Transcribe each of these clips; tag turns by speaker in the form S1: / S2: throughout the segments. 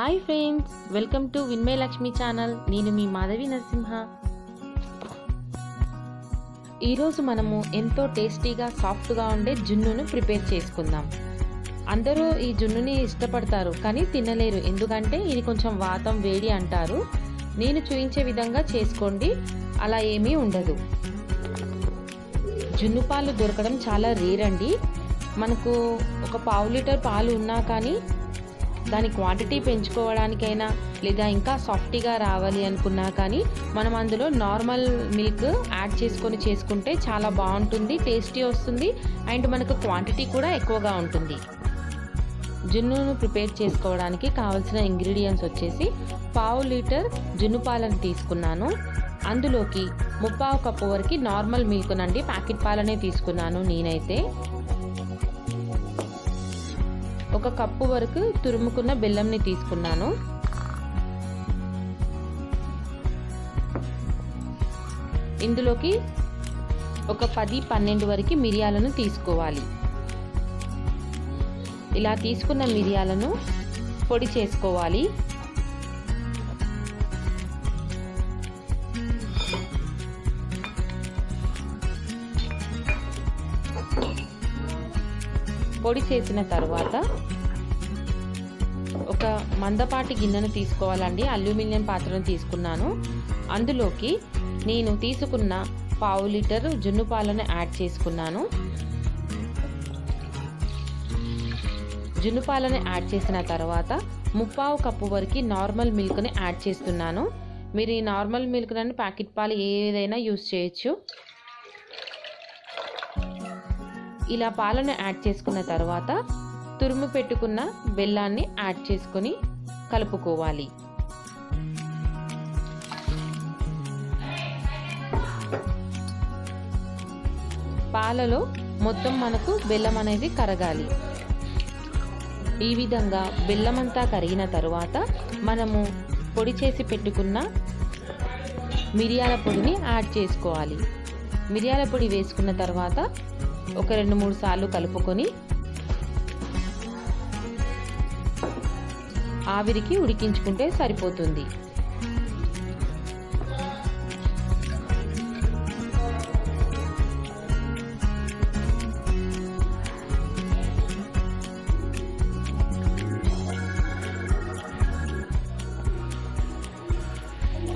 S1: Hi friends, welcome to Vinmayi Lakshmi channel. నేను మీ మాధవి నరసింహ. ఈరోజు మనము ఎంతో టేస్టీగా సాఫ్ట్గా ఉండే జున్నును ప్రిపేర్ చేసుకుందాం. అందరూ ఈ జున్నుని ఇష్టపడతారు కానీ తినలేరు, ఎందుకంటే ఇది కొంచెం వాతం వేడి అంటారు. నేను చూపించే విధంగా చేసుకోండి, అలా ఏమీ ఉండదు. జున్ను పాలు దొరకడం చాలా రేర్ అండి. మనకు ఒక 1/2 లీటర్ పాలు ఉన్నా కానీ దాని క్వాంటిటీ పెంచుకోవడానికైనా లేదా ఇంకా సాఫ్టీగా రావాలి అనుకున్నా కానీ మనం అందులో నార్మల్ మిల్క్ యాడ్ చేసుకుంటే చాలా బాగుంటుంది, టేస్టీ వస్తుంది అండ్ మనకు క్వాంటిటీ కూడా ఎక్కువగా ఉంటుంది. జున్నును ప్రిపేర్ చేసుకోవడానికి కావాల్సిన ఇంగ్రీడియంట్స్ వచ్చేసి 1/2 లీటర్ జున్ను పాలను తీసుకున్నాను. అందులోకి 1/4 కప్పు వరకు నార్మల్ మిల్క్ నండి, ప్యాకెట్ పాలనే తీసుకున్నాను నేనైతే. 1 కప్పు వరకు తురుముకున్న బెల్లంని తీసుకున్నాను. ఇందులోకి ఒక 10-12 వరకు మిరియాలను తీసుకోవాలి. ఇలా తీసుకున్న మిరియాలను పొడి చేసుకోవాలి. పొడి చేసిన తర్వాత ఒక మందపాటి గిన్నెను తీసుకోవాలండి. అల్యూమినియం పాత్రను తీసుకున్నాను. అందులోకి నేను తీసుకున్న 1/2 లీటర్ జున్ను పాలను యాడ్ చేసుకున్నాను. జున్ను పాలను యాడ్ చేసిన తర్వాత 1/4 కప్పు వరకు నార్మల్ మిల్క్ని యాడ్ చేస్తున్నాను. మీరు ఈ నార్మల్ మిల్క్ నండి ప్యాకెట్ పాలు ఏదైనా యూస్ చేయొచ్చు. ఇలా పాలను యాడ్ చేసుకున్న తర్వాత తురుము పెట్టుకున్న బెల్లాన్ని యాడ్ చేసుకొని కలుపుకోవాలి. పాలలో మొత్తం మనకు బెల్లం అనేది కరగాలి. ఈ విధంగా బెల్లం అంతా కరిగిన తర్వాత మనము పొడి చేసి పెట్టుకున్న మిరియాల పొడిని యాడ్ చేసుకోవాలి. మిరియాల పొడి వేసుకున్న తర్వాత ఒక 2-3 సార్లు కలుపుకొని ఆవిరికి ఉడికించుకుంటే సరిపోతుంది.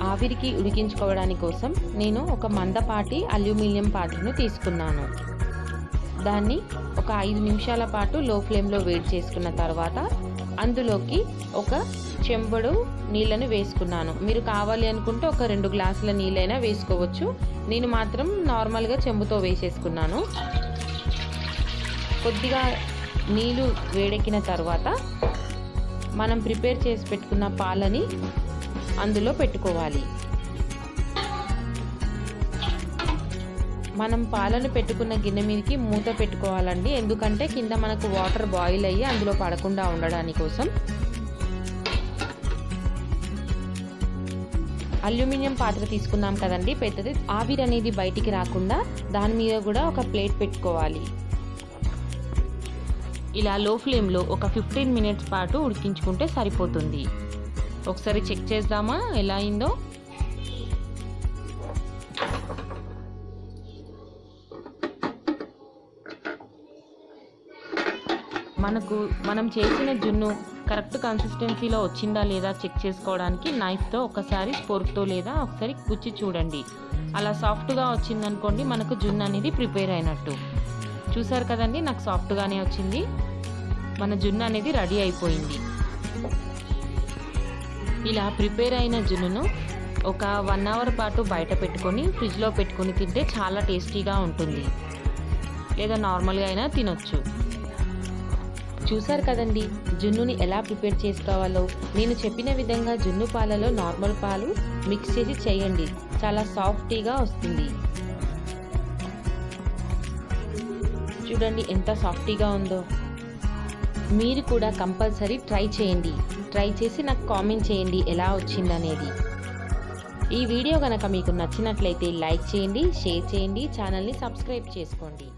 S1: ఆవిరికి ఉడికించుకోవడానికి కోసం నేను ఒక మందపాటి అల్యూమినియం పాత్రను తీసుకున్నాను. దాన్ని ఒక 5 నిమిషాల పాటు లో ఫ్లేమ్లో వేడి చేసుకున్న తర్వాత అందులోకి ఒక చెంబుడు నీళ్ళను వేసుకున్నాను. మీరు కావాలి అనుకుంటే ఒక 2 గ్లాసుల నీళ్ళైనా వేసుకోవచ్చు. నేను మాత్రం నార్మల్గా చెంబుతో వేసేసుకున్నాను. కొద్దిగా నీళ్ళు వేడెక్కిన తర్వాత మనం ప్రిపేర్ చేసి పెట్టుకున్న పాలని అందులో పెట్టుకోవాలి. మనం పాలను పెట్టుకున్న గిన్నె మీదకి మూత పెట్టుకోవాలండి, ఎందుకంటే కింద మనకు వాటర్ బాయిల్ అయ్యి అందులో పడకుండా ఉండడానికి కోసం. అల్యూమినియం పాత్ర తీసుకున్నాం కదండి పెద్దది, ఆవిరి అనేది బయటికి రాకుండా దాని మీద కూడా ఒక ప్లేట్ పెట్టుకోవాలి. ఇలా లో ఫ్లేమ్లో ఒక 15 మినిట్స్ పాటు ఉడికించుకుంటే సరిపోతుంది. ఒకసారి చెక్ చేద్దామా ఎలా అయిందో. మనం చేసిన జున్ను కరెక్ట్ కన్సిస్టెన్సీలో వచ్చిందా లేదా చెక్ చేసుకోవడానికి నైఫ్తో ఒకసారి స్పోర్క్తో లేదా ఒకసారి గుచ్చి చూడండి. అలా సాఫ్ట్గా వచ్చిందనుకోండి మనకు జున్ను అనేది ప్రిపేర్ అయినట్టు. చూసారు కదండి, నాకు సాఫ్ట్గానే వచ్చింది. మన జున్ను అనేది రెడీ అయిపోయింది. ఇలా ప్రిపేర్ అయిన జున్నును ఒక 1 అవర్ పాటు బయట పెట్టుకొని ఫ్రిడ్జ్లో పెట్టుకొని తింటే చాలా టేస్టీగా ఉంటుంది, లేదా నార్మల్గా అయినా తినొచ్చు. చూసారు కదండి జున్నుని ఎలా ప్రిపేర్ చేసుకోవాలో. నేను చెప్పిన విధంగా జున్ను పాలలో నార్మల్ పాలు మిక్స్ చేసి చేయండి, చాలా సాఫ్టీగా వస్తుంది. చూడండి ఎంత సాఫ్టీగా ఉందో. మీరు కూడా కంపల్సరీ ట్రై చేయండి. ట్రై చేసి నాకు కామెంట్ చేయండి ఎలా వచ్చిందనేది. ఈ వీడియో కనుక మీకు నచ్చినట్లయితే లైక్ చేయండి, షేర్ చేయండి, ఛానల్ని సబ్స్క్రైబ్ చేసుకోండి.